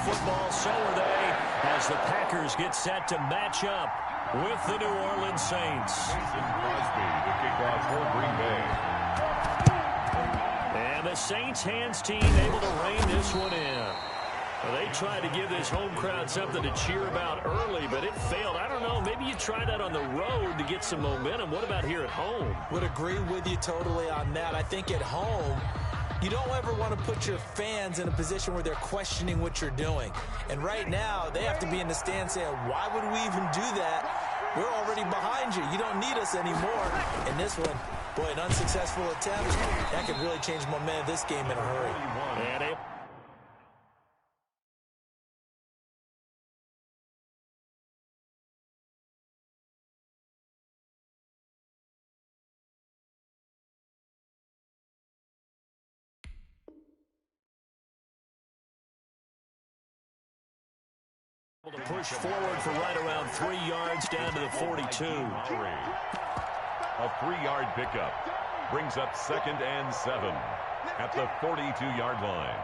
football, so are they, as the Packers get set to match up with the New Orleans Saints. Mason Crosby to kick off for Green Bay. And the Saints hands team able to rein this one in. Well, they tried to give this home crowd something to cheer about early, but it failed. I don't know, maybe you try that on the road to get some momentum. What about here at home? Would agree with you totally on that. I think at home, you don't ever want to put your fans in a position where they're questioning what you're doing. And right now, they have to be in the stand saying, why would we even do that? We're already behind you. You don't need us anymore. And this one, boy, an unsuccessful attempt. That could really change momentum of this game in a hurry. And it to push forward for right around 3 yards down to the 42. A 3-yard pickup brings up 2nd and 7 at the 42-yard line.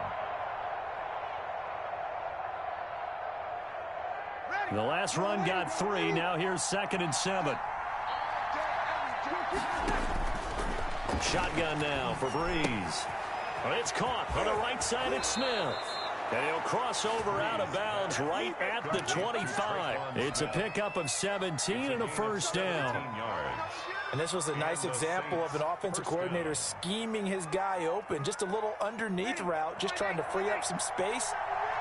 The last run got 3. Now here's 2nd and 7. Shotgun now for Breeze. Well, it's caught on the right side. It's Smith. And he'll cross over out of bounds right at the 25. It's a pickup of 17 and a first down. And this was a nice example of an offensive coordinator scheming his guy open. Just a little underneath route, just trying to free up some space.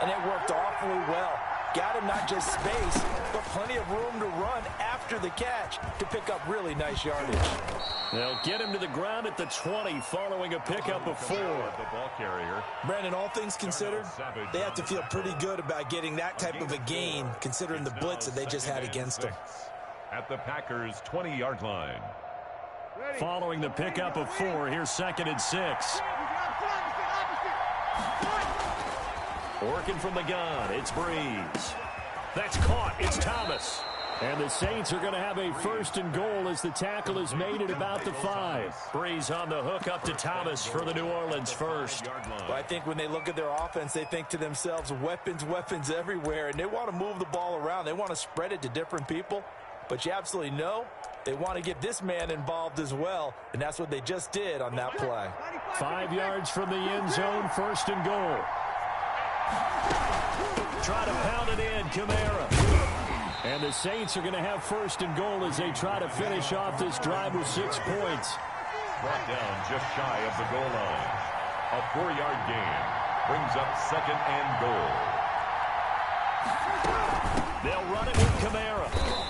And it worked awfully well. Got him not just space, but plenty of room to run after the catch to pick up really nice yardage. They'll get him to the ground at the 20 following a pickup of 4. The ball carrier. Brandon, all things considered, they have to feel pretty good about getting that type of a gain considering the blitz that they just had against them. At the Packers' 20-yard line. Following the pickup of 4, here's 2nd and 6. Working from the gun, it's Breeze. That's caught, it's Thomas. And the Saints are going to have a 1st and goal as the tackle is made at about the 5. Breeze on the hook up to Thomas for the New Orleans first. Well, I think when they look at their offense, they think to themselves, weapons, weapons everywhere, and they want to move the ball around. They want to spread it to different people. But you absolutely know they want to get this man involved as well, and that's what they just did on that play. 5 yards from the end zone, 1st and goal. Try to pound it in, Kamara. And the Saints are going to have 1st and goal as they try to finish off this drive with 6 points. Brought down just shy of the goal line. A 4-yard gain brings up 2nd and goal. They'll run it with Kamara.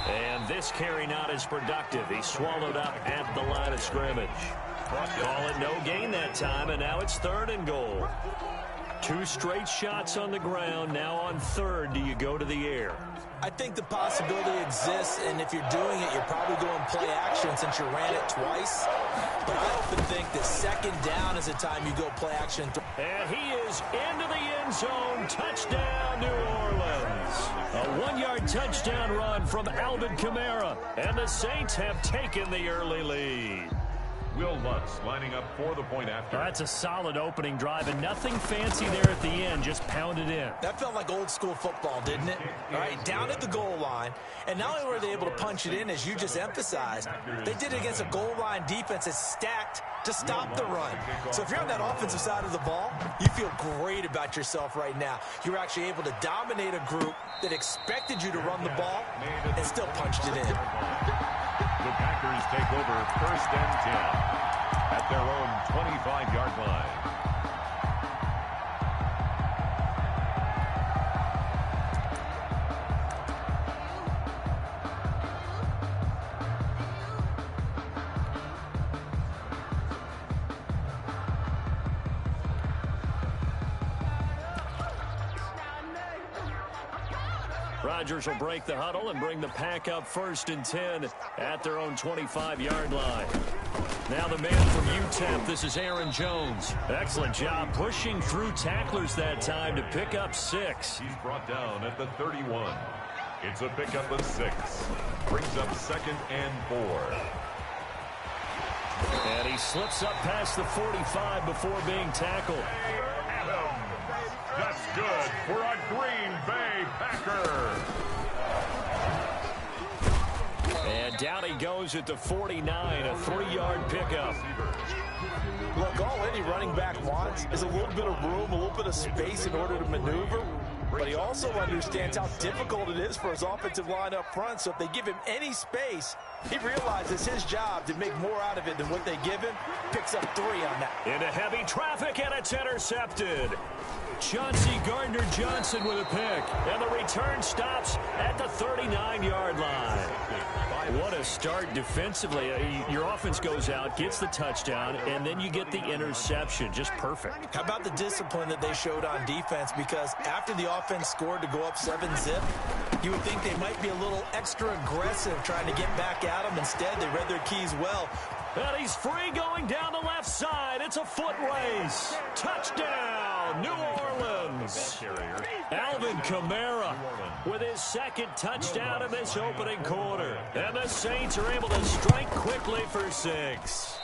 And this carry not as productive. He swallowed up at the line of scrimmage. Call it no gain that time, and now it's 3rd and goal. 2 straight shots on the ground. Now on 3rd, do you go to the air? I think the possibility exists, and if you're doing it, you're probably going play action since you ran it twice. But I often think that 2nd down is the time you go play action. And he is into the end zone. Touchdown, New Orleans. A 1-yard touchdown run from Alvin Kamara. And the Saints have taken the early lead. Will Lutz lining up for the point after. That's a solid opening drive, and nothing fancy there at the end, just pounded in. That felt like old school football, didn't it? All right, down at the goal line, and not only were they able to punch it in, as you just emphasized, they did it against a goal line defense that's stacked to stop the run. So if you're on that offensive side of the ball, you feel great about yourself right now. You're actually able to dominate a group that expected you to run the ball and still punched it in. The Packers take over 1st and 10 at their own 25-yard line. Rodgers will break the huddle and bring the pack up 1st and 10 at their own 25-yard line. Now the man from UTEP, this is Aaron Jones. Excellent job pushing through tacklers that time to pick up 6. He's brought down at the 31. It's a pickup of 6. Brings up 2nd and 4. And he slips up past the 45 before being tackled. That's good for a Green Down he goes at the 49, a 3-yard pickup. Look, all any running back wants is a little bit of room, a little bit of space in order to maneuver. But he also understands how difficult it is for his offensive line up front. So if they give him any space, he realizes his job to make more out of it than what they give him. Picks up 3 on that. Into heavy traffic, and it's intercepted. Chauncey Gardner-Johnson with a pick. And the return stops at the 39-yard line. What a start defensively. Your offense goes out, gets the touchdown, and then you get the interception. Just perfect. How about the discipline that they showed on defense? Because after the offense scored to go up 7-zip, you would think they might be a little extra aggressive trying to get back at them. Instead, they read their keys well. And he's free going down the left side. It's a foot race. Touchdown, New Orleans. Alvin Kamara with his second touchdown in this opening quarter. And the Saints are able to strike quickly for 6.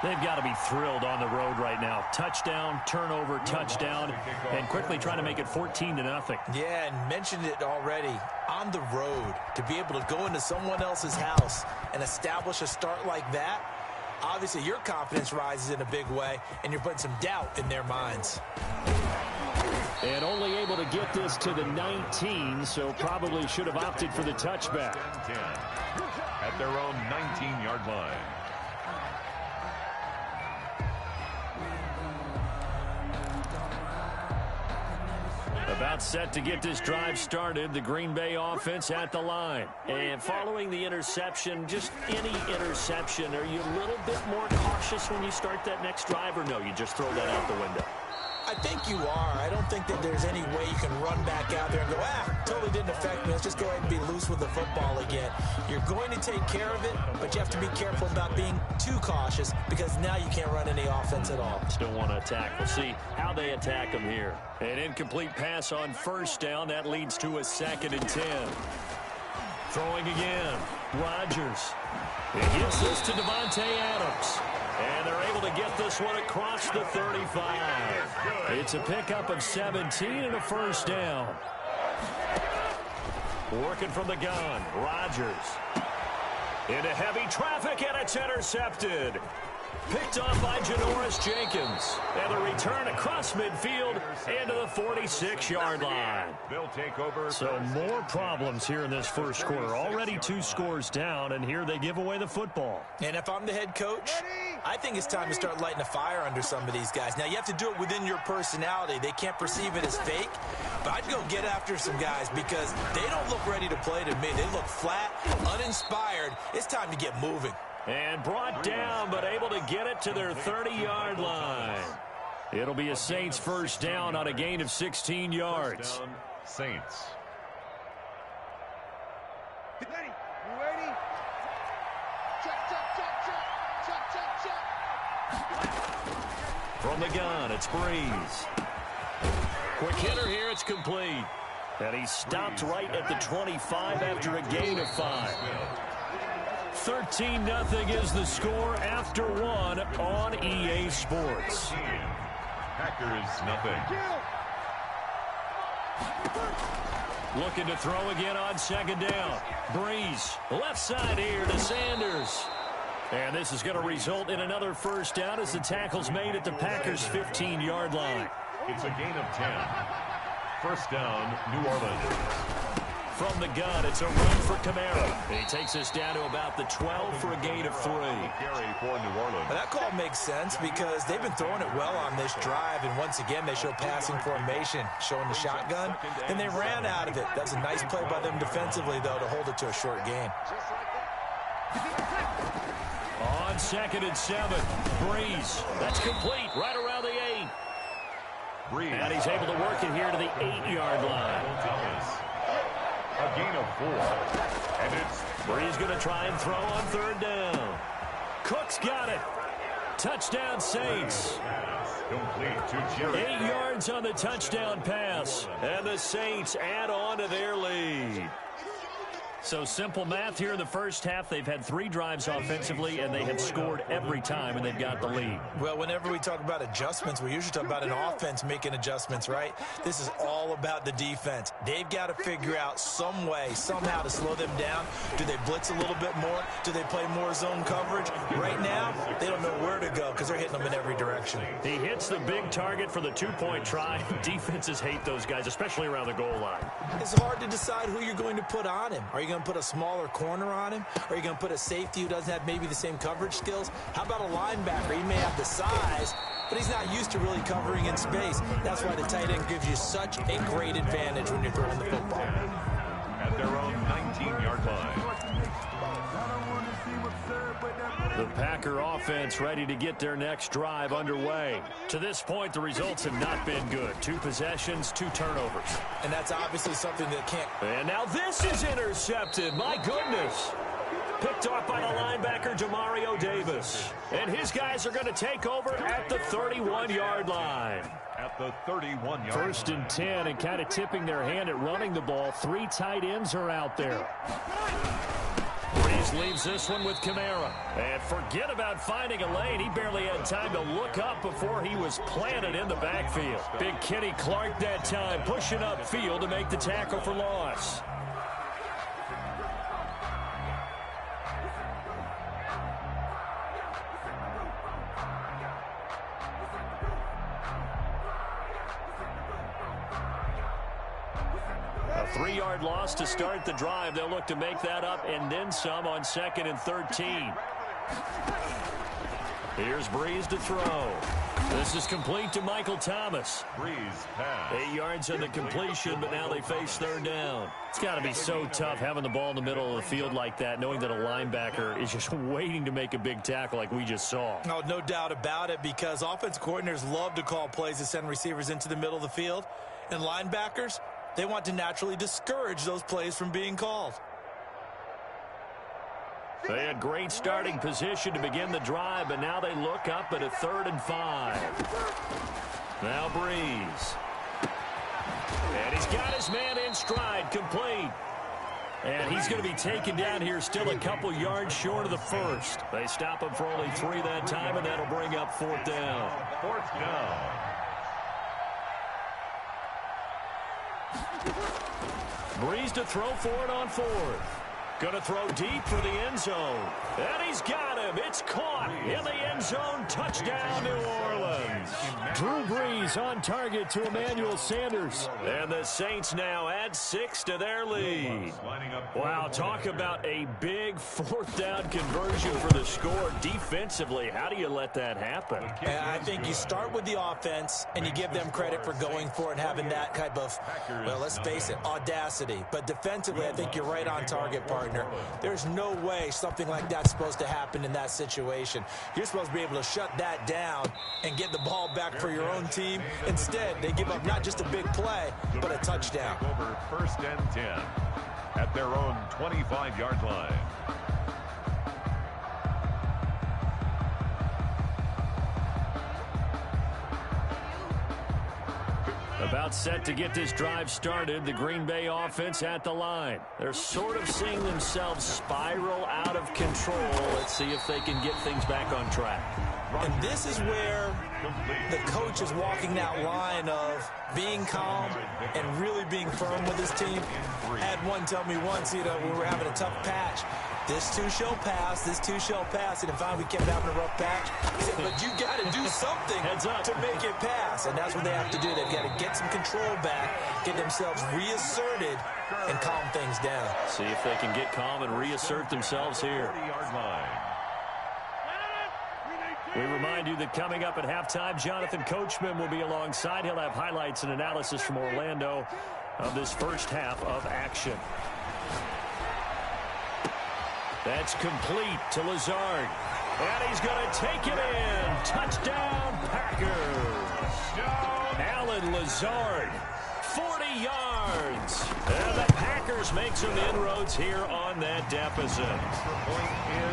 They've got to be thrilled on the road right now. Touchdown, turnover, touchdown, and quickly trying to make it 14-0. Yeah, and mentioned it already. On the road, to be able to go into someone else's house and establish a start like that, obviously your confidence rises in a big way, and you're putting some doubt in their minds. And only able to get this to the 19, so probably should have opted for the touchback. 10 at their own 19-yard line. About set to get this drive started, the Green Bay offense at the line. And following the interception, just any interception, are you a little bit more cautious when you start that next drive, or no, you just throw that out the window? I think you are. I don't think that there's any way you can run back out there and go, totally didn't affect me. Let's just go ahead and be loose with the football again. You're going to take care of it, but you have to be careful about being too cautious because now you can't run any offense at all. Still want to attack. We'll see how they attack them here. An incomplete pass on first down. That leads to a 2nd and 10. Throwing again. Rodgers. He gives this to Devontae Adams. And they're able to get this one across the 35. It's a pickup of 17 and a first down. Working from the gun, Rodgers. Into heavy traffic, and it's intercepted. Picked off by Janoris Jenkins. And the return across midfield into the 46-yard line. They'll take over. So more problems here in this first quarter. Already 2 scores down, and here they give away the football. And if I'm the head coach, I think it's time to start lighting a fire under some of these guys. Now, you have to do it within your personality. They can't perceive it as fake. But I'd go get after some guys because they don't look ready to play to me. They look flat, uninspired. It's time to get moving. And brought down, but able to get it to their 30-yard line. It'll be a Saints first down on a gain of 16 yards. Down, Saints. Ready? You ready? Check. From the gun, it's Breeze. Quick hitter here, it's complete. And he stopped right at the 25 after a gain of 5. 13-0 is the score after 1 on EA Sports. Packers, nothing. Looking to throw again on 2nd down. Breeze, left side here to Sanders. And this is going to result in another first down as the tackle's made at the Packers' 15-yard line. It's a gain of 10. First down, New Orleans. From the gun, it's a run for Kamara. And he takes us down to about the 12 for a gain of 3. Carry for New Orleans. Well, that call makes sense because they've been throwing it well on this drive, and once again, they show passing formation, showing the shotgun. Then they ran out of it. That's a nice play by them defensively, though, to hold it to a short gain. On 2nd and 7, Breeze. That's complete right around the 8. Breeze. And he's able to work it here to the 8-yard line. A gain of 4. And it's Breeze going to try and throw on 3rd down. Cook's got it. Touchdown, Saints. complete to Jerry. 8 yards on the touchdown pass. And the Saints add on to their lead. So simple math here in the first half. They've had 3 drives offensively, and they have scored every time, and they've got the lead. Well, whenever we talk about adjustments, we usually talk about an offense making adjustments, right? This is all about the defense. They've got to figure out some way, somehow to slow them down. Do they blitz a little bit more? Do they play more zone coverage? Right now, they don't know where to go because they're hitting them in every direction. He hits the big target for the 2-point try. Defenses hate those guys, especially around the goal line. It's hard to decide who you're going to put on him. Are you going to put a smaller corner on him? Are you going to put a safety who doesn't have maybe the same coverage skills? How about a linebacker? He may have the size, but he's not used to really covering in space. That's why the tight end gives you such a great advantage when you're throwing the football. At their own 19-yard line. The Packer offense ready to get their next drive underway. To this point, the results have not been good. 2 possessions, 2 turnovers. And that's obviously something that can't... And now this is intercepted. My goodness. Picked off by the linebacker, Demario Davis. And his guys are going to take over at the 31-yard line. At the 31-yard line. 1st and 10, and kind of tipping their hand at running the ball. 3 tight ends are out there. Breeze leaves this one with Kamara. And forget about finding a lane. He barely had time to look up before he was planted in the backfield. Big Kenny Clark that time, pushing upfield to make the tackle for loss. A 3-yard loss to start the drive. They'll look to make that up and then some on 2nd and 13. Here's Breeze to throw. This is complete to Michael Thomas. Breeze pass. 8 yards on the completion, but now they face 3rd down. It's got to be so tough having the ball in the middle of the field like that, knowing that a linebacker is just waiting to make a big tackle like we just saw. Oh, no doubt about it, because offensive coordinators love to call plays to send receivers into the middle of the field. And linebackers, they want to naturally discourage those plays from being called. They had great starting position to begin the drive, but now they look up at a 3rd and 5. Now Breeze. And he's got his man in stride, complete. And he's going to be taken down here still a couple yards short of the 1st. They stop him for only 3 that time, and that'll bring up 4th down. 4th down. Breeze to throw for it on 4th. Going to throw deep for the end zone. And he's got him. It's caught in the end zone. Touchdown, New Orleans. Drew Brees on target to Emmanuel Sanders. And the Saints now add 6 to their lead. Wow, talk about a big 4th down conversion for the score. Defensively, how do you let that happen? And I think you start with the offense, and you give them credit for going for it and having that type of, well, let's face it, audacity. But defensively, I think you're right on target, partner. There's no way something like that's supposed to happen in that situation. You're supposed to be able to shut that down and get the ball back for your own team. Instead, they give up not just a big play, but a touchdown. Over 1st and 10 at their own 25-yard line. About set to get this drive started, the Green Bay offense at the line. They're sort of seeing themselves spiral out of control. Let's see if they can get things back on track. And this is where the coach is walking that line of being calm and really being firm with his team. I had one tell me once, when we were having a tough patch, this too shall pass, this too shall pass. And if we kept having a rough patch, he said, but you got to do something to make it pass. And that's what they have to do. They've got to get some control back, get themselves reasserted, and calm things down. See if they can get calm and reassert themselves here. We remind you that coming up at halftime, Jonathan Coachman will be alongside. He'll have highlights and analysis from Orlando of this first half of action. That's complete to Lazard. And he's going to take it in. Touchdown, Packers. Alan Lazard, 40 yards. And the Packers make some inroads here on that deficit.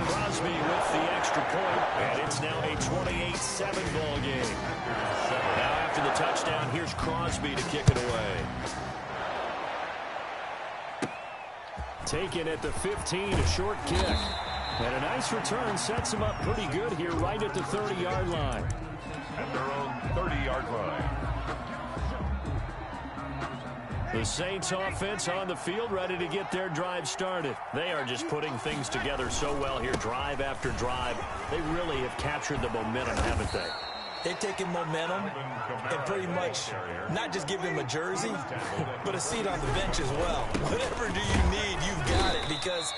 Crosby with the extra point, and it's now a 28-7 ball game. Now after the touchdown, here's Crosby to kick it away. taken at the 15, a short kick. And a nice return sets him up pretty good here right at the 30-yard line. At their own 30-yard line. The Saints offense on the field, ready to get their drive started. They are just putting things together so well here, drive after drive. They really have captured the momentum, haven't they? They've taken momentum and pretty much not just given him a jersey, but a seat on the bench as well. Whatever do you need, you've got it, because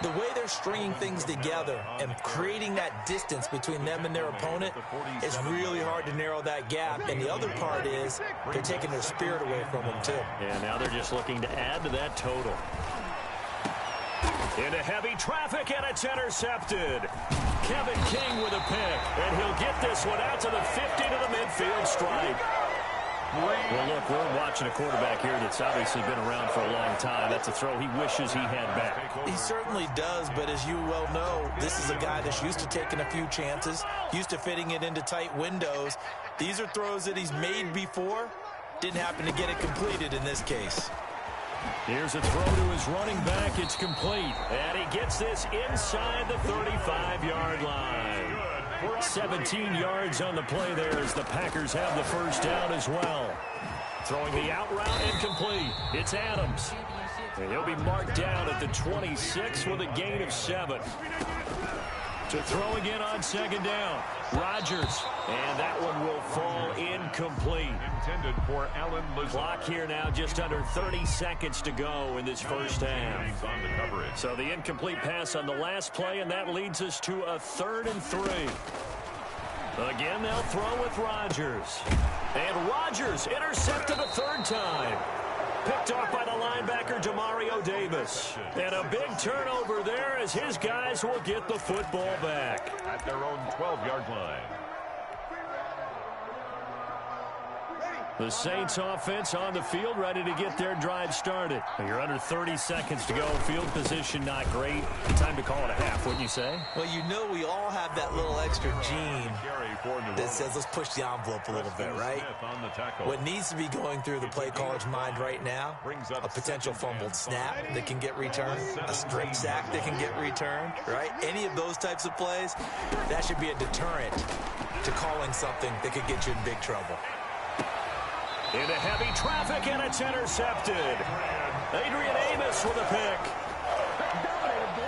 the way they're stringing things together and creating that distance between them and their opponent is really hard to narrow that gap. And the other part is they're taking their spirit away from them, too. Yeah, now they're just looking to add to that total. Into heavy traffic, and it's intercepted. Kevin King with a pick, and he'll get this one out to the 50 to the midfield stripe. Well, look, we're watching a quarterback here that's obviously been around for a long time. That's a throw he wishes he had back. He certainly does, but as you well know, this is a guy that's used to taking a few chances, used to fitting it into tight windows. These are throws that he's made before. Didn't happen to get it completed in this case. Here's a throw to his running back. It's complete. And he gets this inside the 35-yard line. 17 yards on the play there as the Packers have the first down as well. Throwing the out route and complete. It's Adams. And he'll be marked down at the 26 with a gain of 7. To throw again on second down. Rodgers. And that one will fall incomplete. Intended for Allen Lazard. Clock here now, just under 30 seconds to go in this first half. On the coverage. So the incomplete pass on the last play, and that leads us to a 3rd and 3. Again, they'll throw with Rodgers. And Rodgers intercepted a 3rd time. Picked off by the linebacker, Demario Davis. And a big turnover there as his guys will get the football back. At their own 12-yard line. The Saints offense on the field, ready to get their drive started. You're under 30 seconds to go. Field position not great. Time to call it a half, wouldn't you say? Well, you know we all have that little extra gene that says let's push the envelope a little bit, right? What needs to be going through the play caller's mind right now, a potential fumbled snap that can get returned, a straight sack that can get returned, right? Any of those types of plays, that should be a deterrent to calling something that could get you in big trouble. Into heavy traffic, and it's intercepted. Adrian Amos with a pick.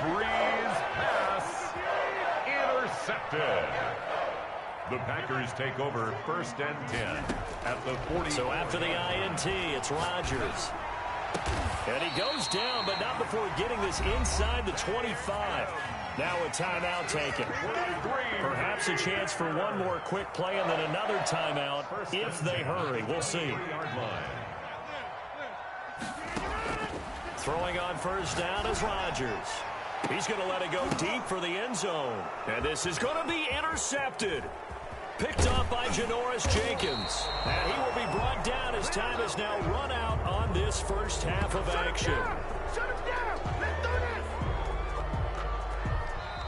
Breeze pass. Intercepted. The Packers take over 1st and 10 at the 40. So after the INT, it's Rodgers. And he goes down, but not before getting this inside the 25. Now a timeout taken. Perhaps a chance for one more quick play and then another timeout if they hurry. We'll see. Throwing on first down is Rodgers. He's going to let it go deep for the end zone. And this is going to be intercepted. Picked off by Janoris Jenkins. And he will be brought down as time has now run out on this first half of action.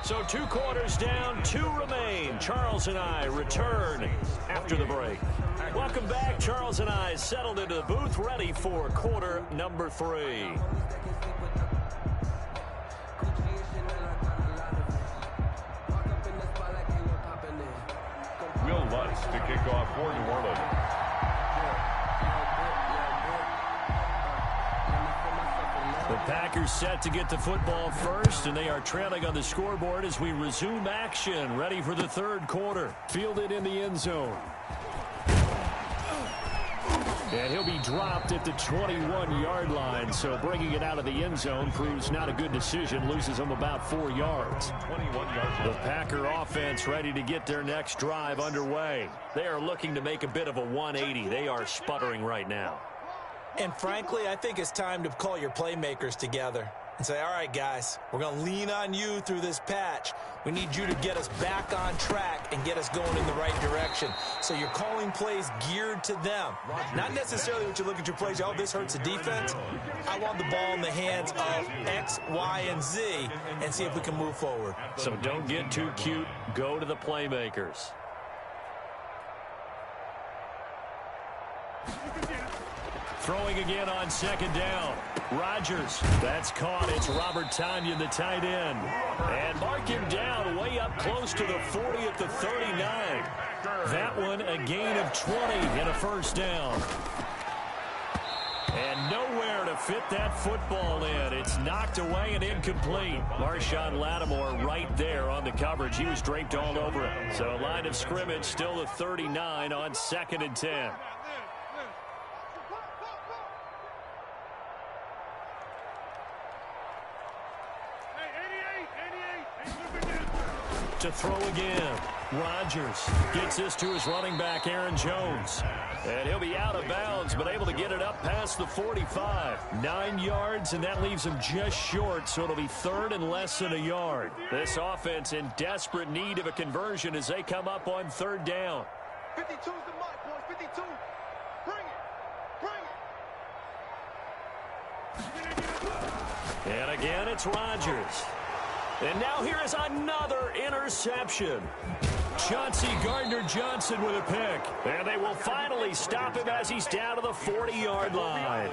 So 2 quarters down, 2 remain. Charles and I return after the break. Welcome back. Charles and I settled into the booth, ready for quarter number 3. Will Lutz to kick off for New Orleans. The Packers set to get the football first, and they are trailing on the scoreboard as we resume action, ready for the 3rd quarter. Fielded in the end zone. And he'll be dropped at the 21-yard line, so bringing it out of the end zone proves not a good decision, loses him about 4 yards. 21 yards. The Packer offense ready to get their next drive underway. They are looking to make a bit of a 180. They are sputtering right now. And frankly, I think it's time to call your playmakers together and say, all right, guys, we're going to lean on you through this patch. We need you to get us back on track and get us going in the right direction. So you're calling plays geared to them. Not necessarily what you look at your plays, oh, this hurts the defense. I want the ball in the hands of X, Y, and Z and see if we can move forward. So don't get too cute. Go to the playmakers. Throwing again on second down. Rodgers, that's caught. It's Robert Tonyan, the tight end. And mark him down way up close to the 40 at the 39. That one a gain of 20 and a first down. And nowhere to fit that football in. It's knocked away and incomplete. Marshawn Lattimore right there on the coverage. He was draped all over it. So line of scrimmage still the 39 on 2nd and 10. To throw again. Rodgers gets this to his running back, Aaron Jones. And he'll be out of bounds, but able to get it up past the 45. 9 yards, and that leaves him just short, so it'll be 3rd and less than a yard. This offense in desperate need of a conversion as they come up on 3rd down. 52's the mark, boys. 52. Bring it. And again, it's Rodgers. And now here is another interception. Chauncey Gardner-Johnson with a pick. And they will finally stop him as he's down to the 40-yard line.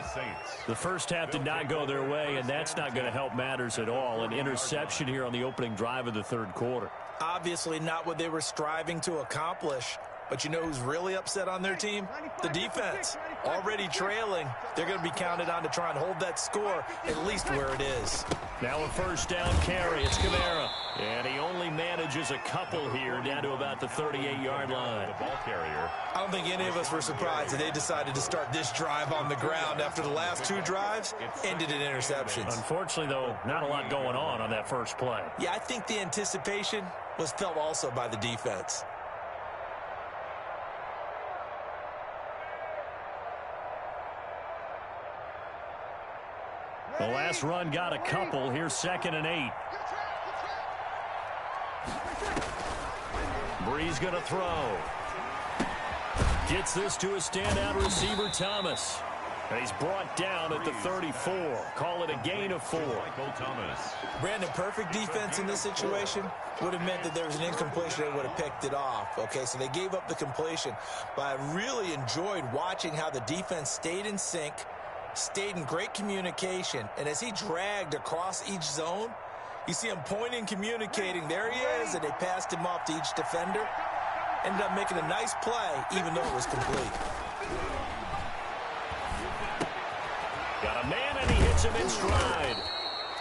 The first half did not go their way, and that's not going to help matters at all. An interception here on the opening drive of the 3rd quarter. Obviously not what they were striving to accomplish. But you know who's really upset on their team? The defense. Already trailing. They're going to be counted on to try and hold that score at least where it is. Now a first down carry. It's Kamara. And he only manages a couple here down to about the 38-yard line. The ball carrier. I don't think any of us were surprised that they decided to start this drive on the ground after the last 2 drives ended in interceptions. Unfortunately, though, not a lot going on that first play. Yeah, I think the anticipation was felt also by the defense. The last run got a couple. Here's 2nd and 8. Breeze going to throw. Gets this to a standout receiver, Thomas. And he's brought down at the 34. Call it a gain of 4. Michael Thomas. Brandon, perfect defense in this situation would have meant that there was an incompletion. They would have picked it off. Okay, so they gave up the completion. But I really enjoyed watching how the defense stayed in sync, stayed in great communication, and as he dragged across each zone, you see him pointing, communicating. There he is, and they passed him off to each defender. Ended up making a nice play, even though it was complete. Got a man, and he hits him in stride.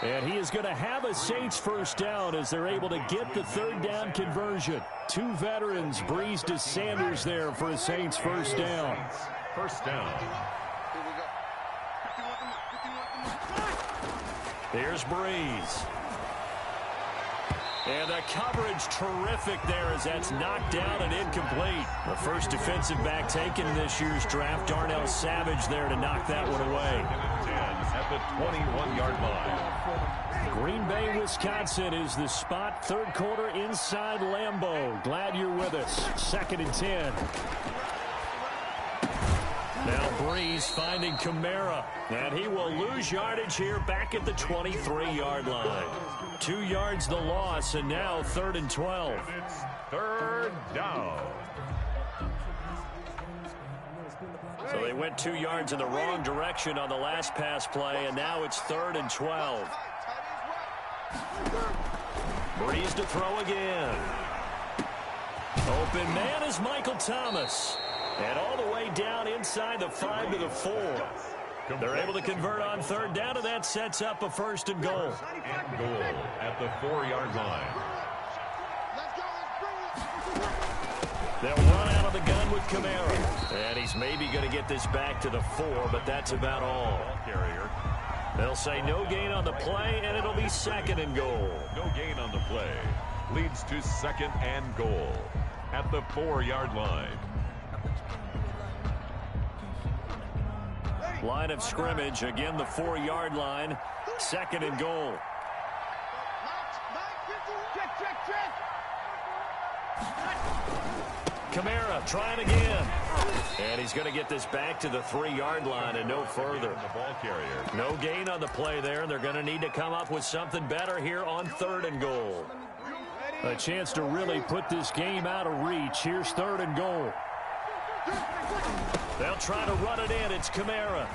And he is going to have a Saints first down as they're able to get the 3rd down conversion. 2 veterans, Breeze to Sanders there for a Saints first down. First down. Here's Breeze. And the coverage terrific there as that's knocked down and incomplete. The first defensive back taken in this year's draft, Darnell Savage there to knock that one away. 10 at the 21-yard line. Green Bay, Wisconsin is the spot. 3rd quarter inside Lambeau. Glad you're with us. 2nd and 10. Now Breeze finding Kamara. And he will lose yardage here back at the 23-yard line. 2 yards the loss, and now 3rd and 12. It's 3rd down. So they went 2 yards in the wrong direction on the last pass play, and now it's 3rd and 12. Breeze to throw again. Open man is Michael Thomas. And all the way down inside the 5 to the 4. They're able to convert on 3rd down, and that sets up a 1st and goal. And goal at the 4-yard line. They'll run out of the gun with Kamara. And he's maybe going to get this back to the 4, but that's about all. Carrier. They'll say no gain on the play, and it'll be 2nd and goal. No gain on the play. Leads to 2nd and goal at the 4-yard line. Line of scrimmage, again the 4-yard line, 2nd and goal. Kamara trying again. And he's going to get this back to the 3-yard line and no further. The ball carrier. No gain on the play there. They're going to need to come up with something better here on 3rd and goal. A chance to really put this game out of reach. Here's 3rd and goal. They'll try to run it in. It's Kamara.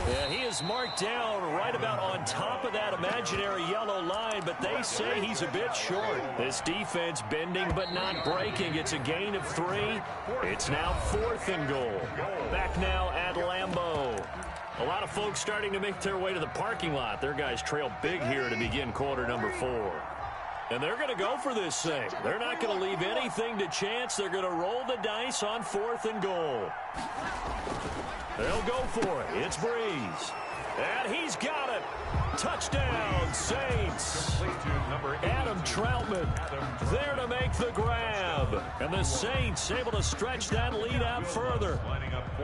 Yeah, he is marked down right about on top of that imaginary yellow line, but they say he's a bit short. This defense bending but not breaking. It's a gain of 3. It's now 4th and goal. Back now at Lambeau. A lot of folks starting to make their way to the parking lot. Their guys trail big here to begin quarter number 4. And they're going to go for this thing. They're not going to leave anything to chance. They're going to roll the dice on 4th and goal. They'll go for it. It's Breeze. And he's got it. Touchdown, Saints. Adam Troutman there to make the grab. And the Saints able to stretch that lead out further.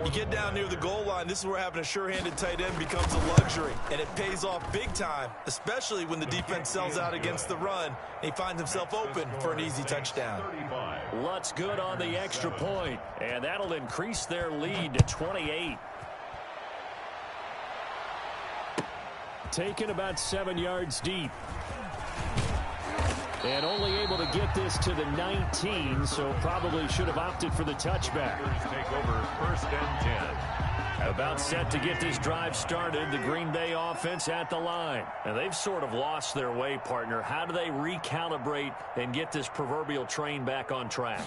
You get down near the goal line, this is where having a sure-handed tight end becomes a luxury. And it pays off big time, especially when the defense sells out against the run. And he finds himself open for an easy touchdown. Lutz good on the extra point. And that'll increase their lead to 28. Taken about 7 yards deep. And only able to get this to the 19, so probably should have opted for the touchback. Take over 1st and 10. About set to get this drive started, the Green Bay offense at the line. And they've sort of lost their way, partner. How do they recalibrate and get this proverbial train back on track?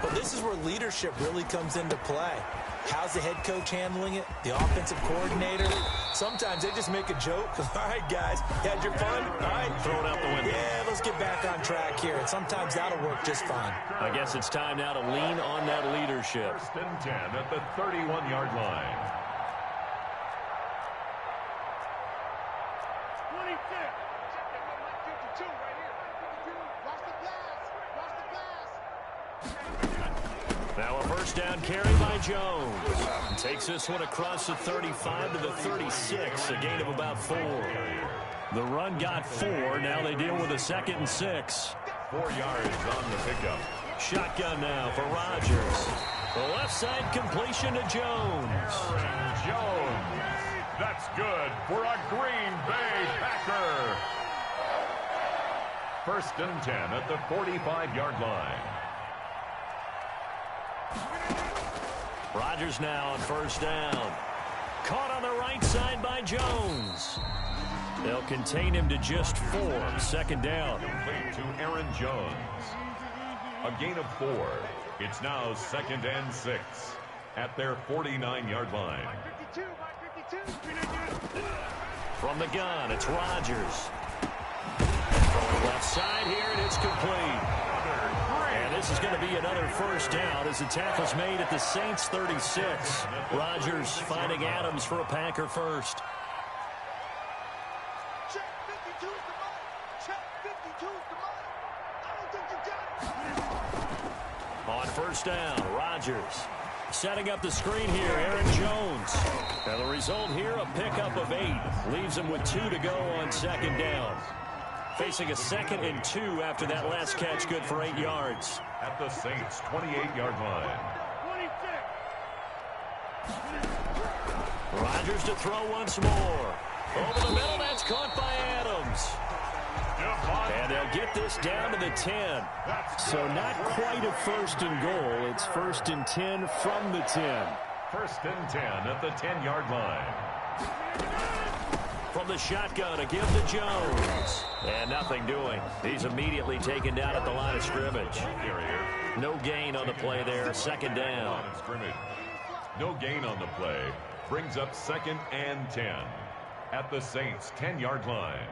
But this is where leadership really comes into play. How's the head coach handling it? The offensive coordinator? Sometimes they just make a joke. All right, guys, you had your fun? All right. Throw it out the window. Yeah, let's get back on track here. And sometimes that'll work just fine. I guess it's time now to lean on that leadership. 1st and 10 at the 31-yard line. 26. 52 right here. Watch the pass. Watch the pass. Now a 1st down carry by Jones. Takes this one across the 35 to the 36, a gain of about 4. The run got 4. Now they deal with a 2nd and 6. 4 yards on the pickup. Shotgun now for Rodgers. The left side completion to Jones. Jones. That's good for a Green Bay Packer. 1st and 10 at the 45-yard line. Rodgers now on 1st down. Caught on the right side by Jones. They'll contain him to just 4. 2nd down. Complete to Aaron Jones. A gain of 4. It's now 2nd and 6 at their 49-yard line. 52. From the gun, it's Rodgers. From the left side here, and it's complete. And this is going to be another 1st down as the tackle's made at the Saints 36. Rodgers finding Adams for a Packer first. Check 52's the money. Check 52's the money. I don't think you got it. On 1st down, Rodgers setting up the screen here, Aaron Jones. Now the result here, a pickup of 8. Leaves him with 2 to go on 2nd down. Facing a 2nd and 2 after that last catch, good for 8 yards. At the Saints' 28-yard line. 26. Rodgers to throw once more. Over the middle, that's caught by Adams. And they'll get this down to the 10. So not quite a 1st and goal. It's 1st and 10 from the 10. 1st and 10 at the 10-yard line. From the shotgun to give to Jones. And nothing doing. He's immediately taken down at the line of scrimmage. No gain on the play there. 2nd down. No gain on the play. Brings up 2nd and 10 at the Saints' 10-yard line.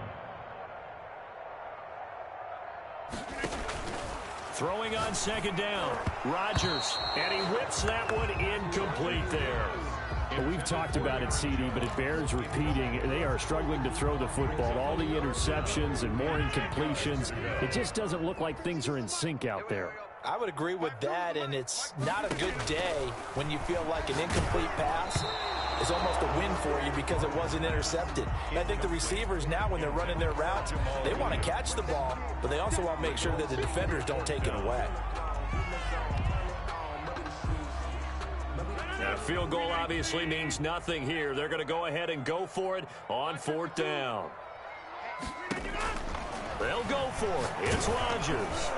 Throwing on 2nd down. Rodgers. And he whips that one incomplete there. We've talked about it, CD, but it bears repeating. They are struggling to throw the football. All the interceptions and more incompletions. It just doesn't look like things are in sync out there. I would agree with that, and it's not a good day when you feel like an incomplete pass is almost a win for you because it wasn't intercepted. And I think the receivers now, when they're running their routes, they want to catch the ball, but they also want to make sure that the defenders don't take it away. Now, a field goal obviously means nothing here. They're going to go ahead and go for it on 4th down. They'll go for it. It's Rodgers.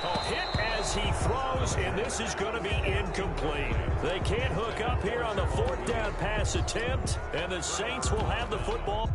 Oh, hit as as he throws, and this is going to be incomplete. They can't hook up here on the 4th down pass attempt, and the Saints will have the football.